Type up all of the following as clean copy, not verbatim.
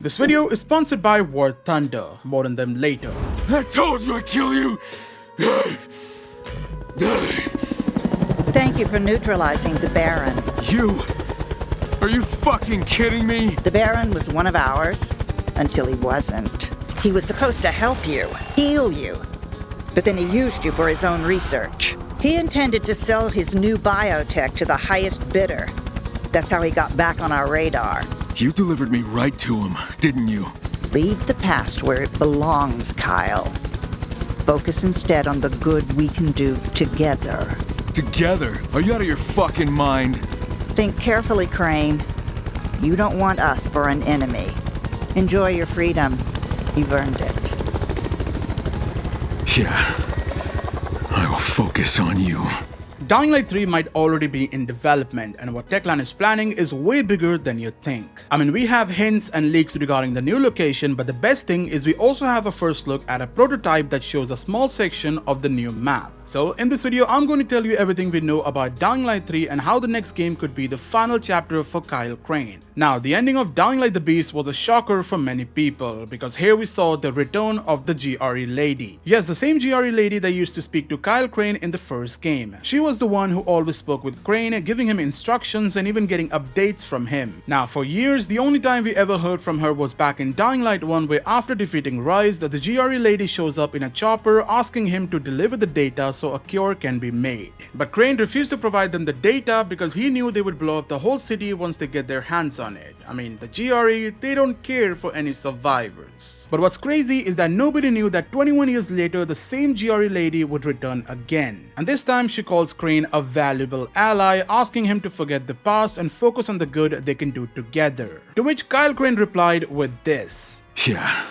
This video is sponsored by War Thunder. More on them later. I told you I'd kill you! Thank you for neutralizing the Baron. You? Are you fucking kidding me? The Baron was one of ours until he wasn't. He was supposed to help you, heal you, but then he used you for his own research. He intended to sell his new biotech to the highest bidder. That's how he got back on our radar. You delivered me right to him, didn't you? Leave the past where it belongs, Kyle. Focus instead on the good we can do together. Together? Are you out of your fucking mind? Think carefully, Crane. You don't want us for an enemy. Enjoy your freedom. You've earned it. Yeah. I will focus on you. Dying Light 3 might already be in development, and what Techland is planning is way bigger than you think. I mean, we have hints and leaks regarding the new location, but the best thing is we also have a first look at a prototype that shows a small section of the new map. So in this video, I'm going to tell you everything we know about Dying Light 3 and how the next game could be the final chapter for Kyle Crane. Now, the ending of Dying Light the Beast was a shocker for many people, because here we saw the return of the GRE lady. Yes, the same GRE lady that used to speak to Kyle Crane in the first game. She was the one who always spoke with Crane, giving him instructions and even getting updates from him. Now, for years, the only time we ever heard from her was back in Dying Light 1, where after defeating Rise, the GRE lady shows up in a chopper asking him to deliver the data so a cure can be made. But Crane refused to provide them the data because he knew they would blow up the whole city once they get their hands on it. I mean, the GRE, they don't care for any survivors. But what's crazy is that nobody knew that 21 years later, the same GRE lady would return again. And this time she calls Crane a valuable ally, asking him to forget the past and focus on the good they can do together. To which Kyle Crane replied with this. Yeah.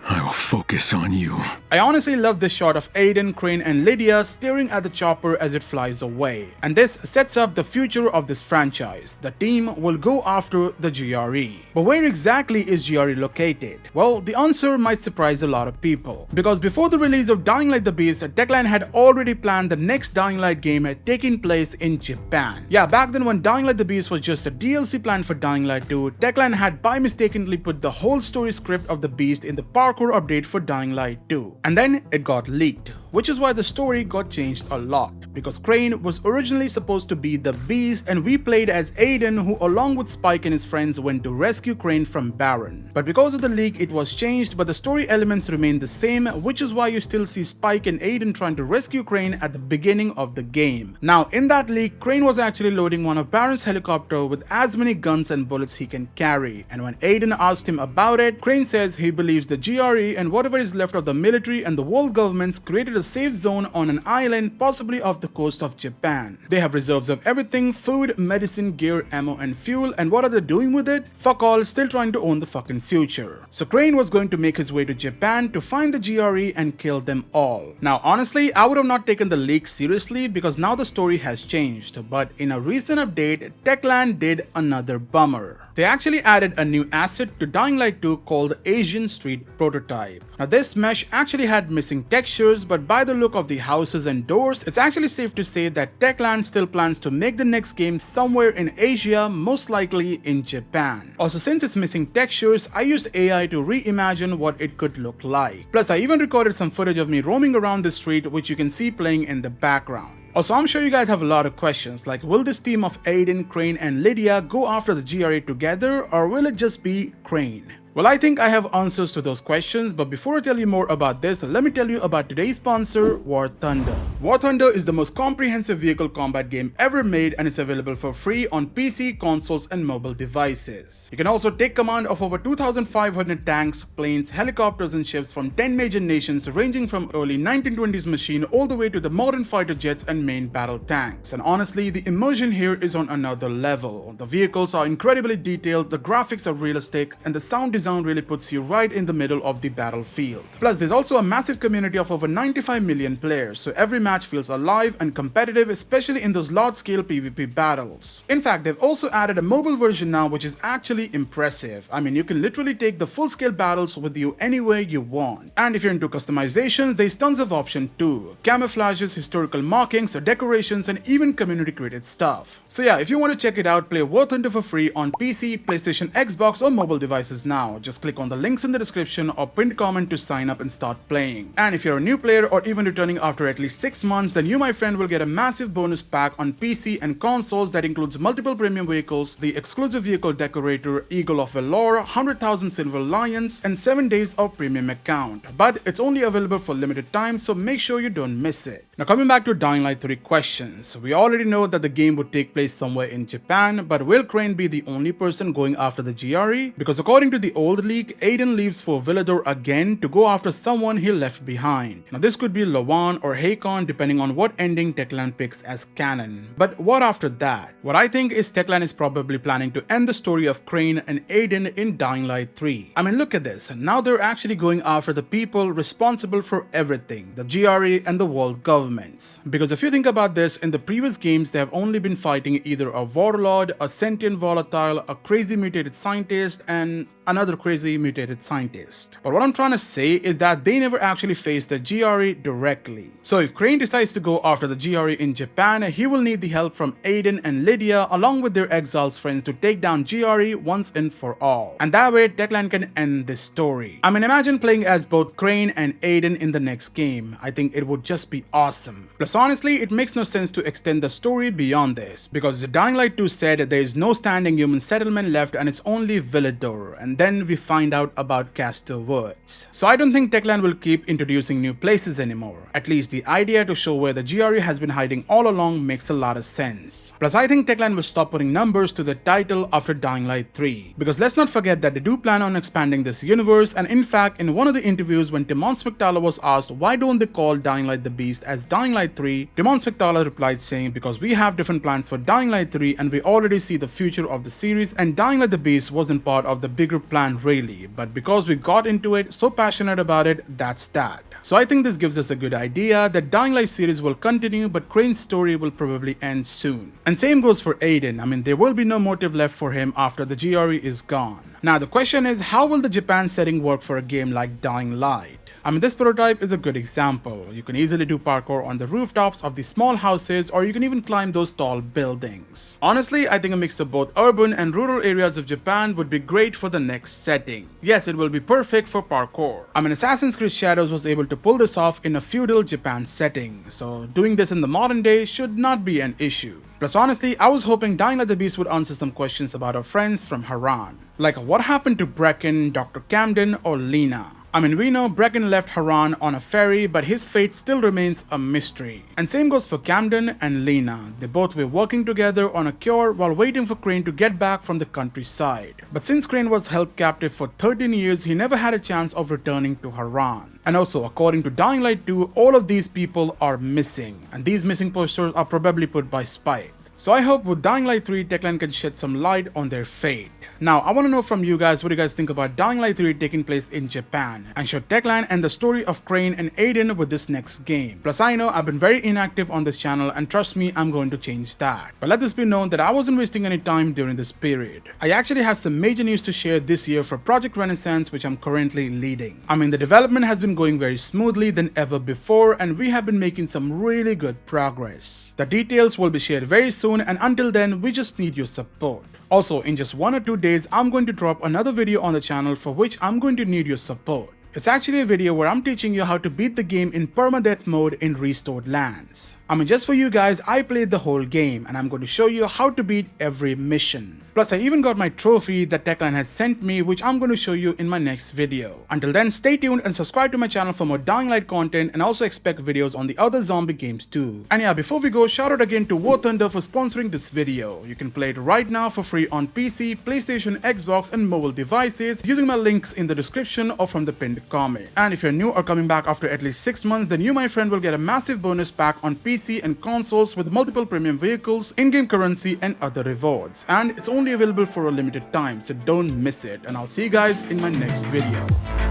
I will focus on you. I honestly love this shot of Aiden, Crane and Lydia staring at the chopper as it flies away. And this sets up the future of this franchise. The team will go after the GRE. But where exactly is GRE located? Well, the answer might surprise a lot of people. Because before the release of Dying Light the Beast, Techland had already planned the next Dying Light game taking place in Japan. Yeah, back then when Dying Light the Beast was just a DLC plan for Dying Light 2, Techland had by mistakenly put the whole story script of the Beast in the parkour update for Dying Light 2. And then it got leaked, which is why the story got changed a lot. Because Crane was originally supposed to be the Beast and we played as Aiden, who along with Spike and his friends went to rescue Crane from Baron. But because of the leak it was changed, but the story elements remain the same, which is why you still see Spike and Aiden trying to rescue Crane at the beginning of the game. Now in that leak, Crane was actually loading one of Baron's helicopter with as many guns and bullets he can carry, and when Aiden asked him about it, Crane says he believes the GRE and whatever is left of the military and the world governments created a safe zone on an island, possibly off the coast of Japan. They have reserves of everything: food, medicine, gear, ammo and fuel, and what are they doing with it? Fuck all, still trying to own the fucking future. So Crane was going to make his way to Japan to find the GRE and kill them all. Now honestly, I would have not taken the leak seriously because now the story has changed, but in a recent update, Techland did another bummer. They actually added a new asset to Dying Light 2 called Asian Street Prototype. Now this mesh actually had missing textures, but by the look of the houses and doors, it's actually safe to say that Techland still plans to make the next game somewhere in Asia, most likely in Japan. Also, since it's missing textures, I used AI to reimagine what it could look like. Plus, I even recorded some footage of me roaming around the street, which you can see playing in the background. Also, I'm sure you guys have a lot of questions like, will this team of Aiden, Crane and Lydia go after the GRE together, or will it just be Crane? Well, I think I have answers to those questions, but before I tell you more about this, let me tell you about today's sponsor, War Thunder. War Thunder is the most comprehensive vehicle combat game ever made and is available for free on PC, consoles and mobile devices. You can also take command of over 2,500 tanks, planes, helicopters and ships from 10 major nations ranging from early 1920s machine all the way to the modern fighter jets and main battle tanks. And honestly, the immersion here is on another level. The vehicles are incredibly detailed, the graphics are realistic, and the sound design design really puts you right in the middle of the battlefield. Plus, there's also a massive community of over 95 million players, so every match feels alive and competitive, especially in those large-scale PvP battles. In fact, they've also added a mobile version now, which is actually impressive. I mean, you can literally take the full-scale battles with you anywhere you want. And if you're into customization, there's tons of options too. Camouflages, historical markings, decorations, and even community-created stuff. So yeah, if you want to check it out, play War Thunder for free on PC, PlayStation, Xbox, or mobile devices now. Just click on the links in the description or pinned comment to sign up and start playing. And if you're a new player or even returning after at least 6 months, then you, my friend, will get a massive bonus pack on PC and consoles that includes multiple premium vehicles, the exclusive vehicle decorator, Eagle of Valor, 100,000 silver lions, and 7 days of premium account. But it's only available for limited time, so make sure you don't miss it. Now coming back to Dying Light 3 questions, we already know that the game would take place somewhere in Japan, but will Crane be the only person going after the GRE? Because according to the old leak, Aiden leaves for Waleedoo again to go after someone he left behind. Now this could be Lawan or Hakon depending on what ending Techland picks as canon. But what after that? What I think is Techland is probably planning to end the story of Crane and Aiden in Dying Light 3. I mean, look at this, now they're actually going after the people responsible for everything, the GRE and the world government. Because if you think about this, in the previous games they have only been fighting either a warlord, a sentient volatile, a crazy mutated scientist, and another crazy mutated scientist. But what I'm trying to say is that they never actually faced the GRE directly. So if Crane decides to go after the GRE in Japan, he will need the help from Aiden and Lydia along with their exiles friends to take down GRE once and for all. And that way Techland can end this story. I mean, imagine playing as both Crane and Aiden in the next game. I think it would just be awesome. Plus honestly, it makes no sense to extend the story beyond this, because Dying Light 2 said there is no standing human settlement left and it's only Waleedoo, and then we find out about Castor Woods. So I don't think Techland will keep introducing new places anymore. At least the idea to show where the GRE has been hiding all along makes a lot of sense. Plus I think Techland will stop putting numbers to the title after Dying Light 3. Because let's not forget that they do plan on expanding this universe, and in fact in one of the interviews when Timon Spectator was asked why don't they call Dying Light the Beast as Dying Light 3, Timon Spectator replied saying because we have different plans for Dying Light 3 and we already see the future of the series, and Dying Light the Beast wasn't part of the bigger plan really, but because we got into it, so passionate about it, that's that. So I think this gives us a good idea that Dying Light series will continue, but Crane's story will probably end soon. And same goes for Aiden. I mean, there will be no motive left for him after the GRE is gone. Now the question is, how will the Japan setting work for a game like Dying Light? I mean, this prototype is a good example. You can easily do parkour on the rooftops of the small houses, or you can even climb those tall buildings. Honestly, I think a mix of both urban and rural areas of Japan would be great for the next setting. Yes, it will be perfect for parkour. I mean, Assassin's Creed Shadows was able to pull this off in a feudal Japan setting, so doing this in the modern day should not be an issue. Plus honestly, I was hoping Dying Light the Beast would answer some questions about our friends from Haran. Like what happened to Brecken, Dr. Camden, or Lena? I mean, we know Brecken left Haran on a ferry, but his fate still remains a mystery. And same goes for Camden and Lena. They both were working together on a cure while waiting for Crane to get back from the countryside. But since Crane was held captive for 13 years, he never had a chance of returning to Haran. And also, according to Dying Light 2, all of these people are missing, and these missing posters are probably put by Spike. So I hope with Dying Light 3, Techland can shed some light on their fate. Now, I want to know from you guys what you guys think about Dying Light 3 taking place in Japan, and should Techland end the story of Crane and Aiden with this next game? Plus, I know I've been very inactive on this channel, and trust me, I'm going to change that. But let this be known that I wasn't wasting any time during this period. I actually have some major news to share this year for Project Renaissance, which I'm currently leading. I mean, the development has been going very smoothly than ever before, and we have been making some really good progress. The details will be shared very soon, and until then, we just need your support. Also, in just 1 or 2 days, I'm going to drop another video on the channel for which I'm going to need your support. It's actually a video where I'm teaching you how to beat the game in permadeath mode in restored lands. I mean, just for you guys, I played the whole game and I'm going to show you how to beat every mission. Plus, I even got my trophy that Techland has sent me, which I'm going to show you in my next video. Until then, stay tuned and subscribe to my channel for more Dying Light content, and also expect videos on the other zombie games too. And yeah, before we go, shout out again to War Thunder for sponsoring this video. You can play it right now for free on PC, PlayStation, Xbox and mobile devices using my links in the description or from the pinned comment. And if you're new or coming back after at least 6 months, then you, my friend, will get a massive bonus pack on PC and consoles with multiple premium vehicles, in-game currency, and other rewards. And it's only available for a limited time, so don't miss it. And I'll see you guys in my next video.